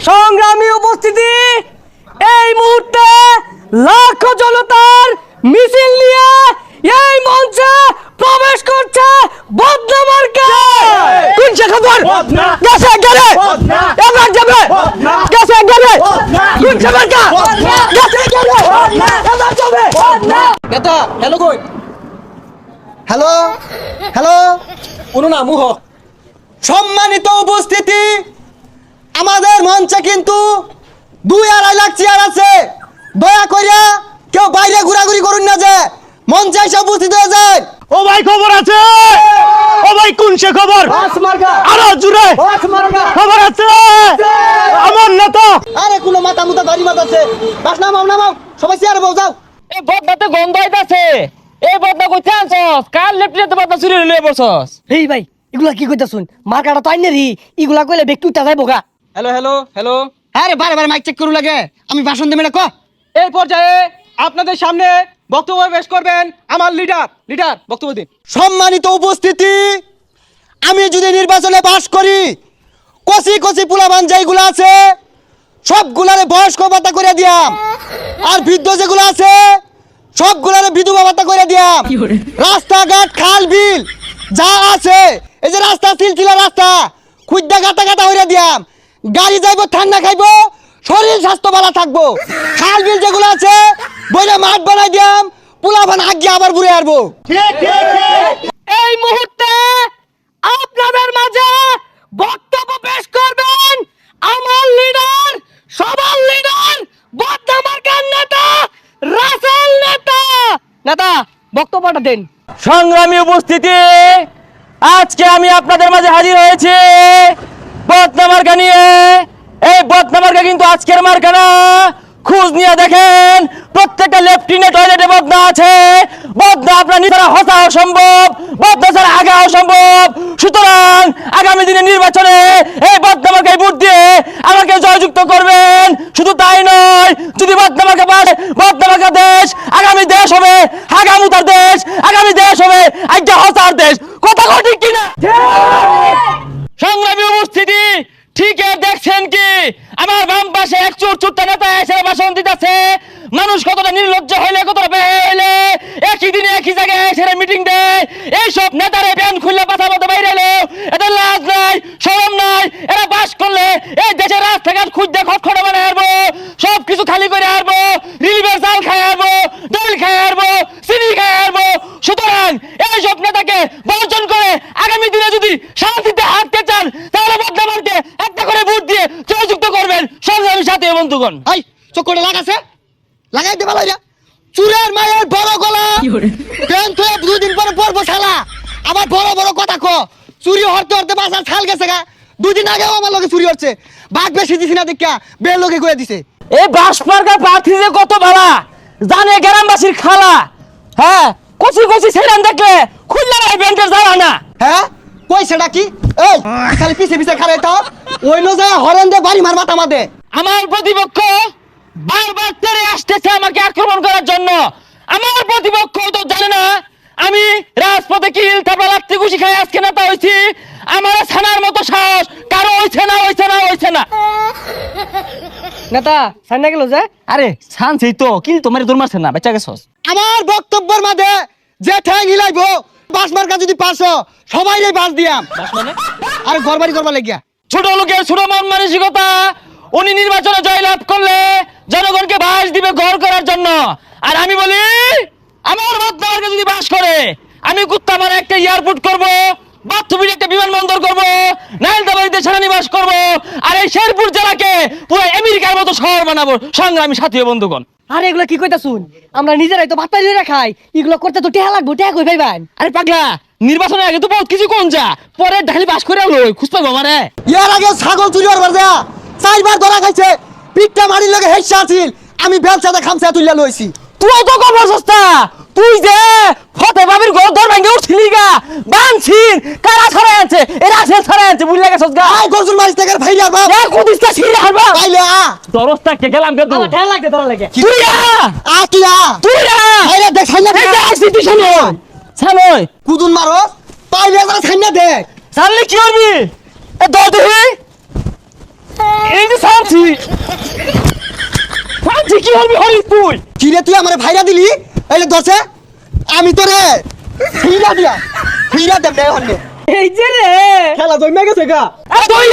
সংগ্রামী উপস্থিতি, এই মুহূর্তে লাখো জনতার মিছিল নিয়ে এই মঞ্চে প্রবেশ করছে বদনা মার্কা। কোন খবর? গেছে গেলে এবার যাবে গেছে গেলে কোন মার্কা গেছে গেলে এবার যাবে নেতা। হ্যালো কই? হ্যালো হ্যালো কোনো না মুহ। সম্মানিত উপস্থিতি, আমাদের মঞ্চে কিন্তু 2-2.5 লাখ চেয়ার আছে। দয়া করিয়া কেউ বাইরে ঘোরাঘুরি করুন না, যে মঞ্চে এসে উপস্থিত হয়ে যায়। ও ভাই খবর আছে? ও ভাই কোন সে খবর? আরো জুড়ে খবর আছে আমার নেতা। আরে কোনো মাথা মুথা দাড়ি মাথা আছে, বাস নামাও নামাও, সবাই চেয়ারে বউ যাও। এই বদনাতে গন্ধ হইতাছে। এই বদনা কইতে আনছস? কার লেফটেতে বদনা চুরি লইলে বসছস? এই ভাই এগুলা কি কইতাছুন? মার্কাটা তো আইনে রি, এগুলা কইলে ব্যক্তি উঠা যাইবো গা। হ্যালো হ্যালো হ্যালো, আরে বারে বারে মাইক চেক করু লাগে, আমি ভাষণ দেব না ক। এই পর্যায়ে আপনাদের সামনে বক্তব্য পেশ করবেন আমার লিডার বক্তব্য দিন। সম্মানিত উপস্থিতি, আমি যদি নির্বাচনে পাশ করি, কচি কচি পোলাবান যেগুলো আছে সবগুলারে বয়স্ক ভাতা করে দিয়াম, আর বৃদ্ধ যেগুলো আছে সবগুলারে বিধবা ভাতা করে দিয়াম। রাস্তাঘাট খাল বিল যা আছে, এই যে রাস্তা সিলসিলা রাস্তা খুদ্দা গাতা গাতা হইরা দিয়াম। গাড়ি যাইবো, ঠান্ডা খাইবো, শরীর স্বাস্থ্য ভালো থাকবো। খাল বিল যেগুলো আছে বইলে মাঠ বানাই দিয়াম, পোলাবান আগে আবার ঘুরে আসবো। এই মুহূর্তে আপনাদের মাঝে বক্তব্য পেশ করবেন আমার লিডার, সবার লিডার, বদনা মার্কার নেতা রাসেল নেতা। নেতা বক্তব্যটা দেন। সংগ্রামী উপস্থিতি, আজকে আমি আপনাদের মাঝে হাজির হয়েছি বদনা মার্কা নিয়ে। এই বদনা মার্কা কিন্তু আজকের মার্কা না। খোঁজ নিয়ে দেখেন প্রত্যেকটা লেফটিনে টয়লেটে বদনা আছে। বদনা আপনার নিজেরা হসা অসম্ভব, বদনা ছাড়া আগা অসম্ভব। সুতরাং আগামী দিনে নির্বাচনে এই বদনা মার্কায় ভোট দিয়ে আমাকে জয়যুক্ত করবেন। শুধু তাই নয়, যদি বদনা মার্কা পায়, বদনা মার্কা দেশ আগামী দেশ হবে হাগামুতার দেশ, আগামী দেশ হবে আজ্ঞা হসার দেশ। কথা ঠিক কিনা? সংগ্রামী উপস্থিতি, ঠিক দেখছেন কি আমার বাম পাশে এক চুরচুরটা নেতা এসে ভাষণ দিতেছে। মানুষ কতটা নির্লজ্জ হইলে, কতটা বেহায়া হইলে একই দিনে একই জায়গায় এসে মিটিং দেয়। এইসব নেতারে ব্যান খুললে কথা বলতে বাইরে এলো, এদের লাজ নাই, শরম নাই। এরা বাস করলে এই দেশের রাস্তাঘাট খুঁজতে খটখটে বানায় আসবো, সব কিছু খালি করে আসবো, রিলিভের চাল খায় আসবো, ডাল খায় আসবো, চিনি খায় আসবো। সুতরাং এইসব নেতাকে বর্জন করে আগামী দিনে যদি শান্তিতে হাঁটতে চান, তাহলে বদনা মার্কে একটা করে ভোট দিয়ে জয়যুক্ত করবেন। সংগ্রামী সাথী বন্ধুগণ, এই চক্করে লাগাছে, লাগাই দে ভালো। চুরের মায়ের বড় গলা ট্রেন তো 2 দিন পরে পড়বো শালা। আবার বড় বড় কথা ক, চুরি হরতে হরতে বাসার ছাল গেছে গা। 2 দিন আগেও আমার লগে চুরি হচ্ছে, বাঘ বেশি দিছি না দেখা বের লোকে করে দিছে। এই বাসমার্কা প্রার্থী যে কত ভালা জানে গ্রামবাসীর খালা। হ্যাঁ, কচি কচি ছেলেন দেখলে খুললে নাই ব্যাংকের জ্বালা না। হ্যাঁ কই সেটা কি? এই খালি পিছে পিছে খারে তো ওই নো যায় হরেন দে বাড়ি মার মাথা মাদে। আমার প্রতিপক্ষ বারবার তেরে আসতেছে আমাকে আক্রমণ করার জন্য। আমার প্রতিপক্ষ তো জানে না আমি রাজপথে কি তারপর লাগতে খুশি খাই আজকে নেতা হয়েছি। আমার ছানার মতো সাহস কারো হয়েছে না, হয়েছে না, হয়েছে না। নেতা ছানা গেল যে? আরে ছানছেই তো, কিন্তু তোমার দূর মারছে না, বেচা গেছস। আমার বক্তব্যের মাঝে যে ঠ্যাং হিলাইবো, বাস মার্কা যদি পারছো সবাই রে বাস দিয়াম। আরে ঘরবাড়ি করবা লাগিয়া ছোট লোকের ছোট মন মানসিকতা। উনি নির্বাচনে জয়লাভ করলে জনগণকে বাস দিবে ঘর করার জন্য। আর আমি বলি আমার বদনাকে যদি বাস করে, আমি কুত্তামারা একটা এয়ারপোর্ট করব, বাথুবির একটা বিমানবন্দর করব, নাইলদাবাড়িতে সেনানিবাস করব, আর এই শেরপুর জেলাকে পুরো আমেরিকার মতো শহর বানাবো। সংগ্রামী সাথী ও বন্ধুগণ, আরে এগুলা কি কইতা শুন, আমরা নিজেরাই তো বাত্তা দিয়ে খাই, এগুলো করতে তো টেহা লাগবো, টেহা কই ভাইবান? আরে পাগলা, নির্বাচনের আগে তো বহুত কিছু কোন যা, পরে ঢালি বাস করে লই খুঁজ পাবো আমারে। ইয়ার আগে ছাগল চুরি হবার যা 4বার ধরা খাইছে, পিঠটা মারির লগে হেসা আছিল, আমি বেলচাতে খামচা তুইলা লইছি। তুই তো কম সস্তা, তুই যে ফতে বাবির ঘর দর ভাঙ্গে উঠছিলি গা, বানছিন কারা ছড়াই আছে, এরা আছে ছড়াই আছে, বুঝলে গেছস গা। আই গরজুল মারিস থেকে ফাইলা বাপ এ কুদিসটা ছিড়ে হারবা আইলে আ দরস্তা কে গেলাম কে তুই। আমার টেহা লাগতে তোরা লাগে। তুই আ কি আ তুই আইলে দেখ ছাইনা দে, এটা আসি তুই সামনে সামনে কুদুন মারো পাইলে যা ছাইনা দে। জানলে কি করবি? এ দর দেখি এই যে সারছি সারছি কি হবি হরিস তুই কি রে তুই আমার ভাইরা দিলি এই যে ধরছে আমি তো রে ফিরা দেম রে হন্নে এই যে রে খেলা জমে গেছে গা তুই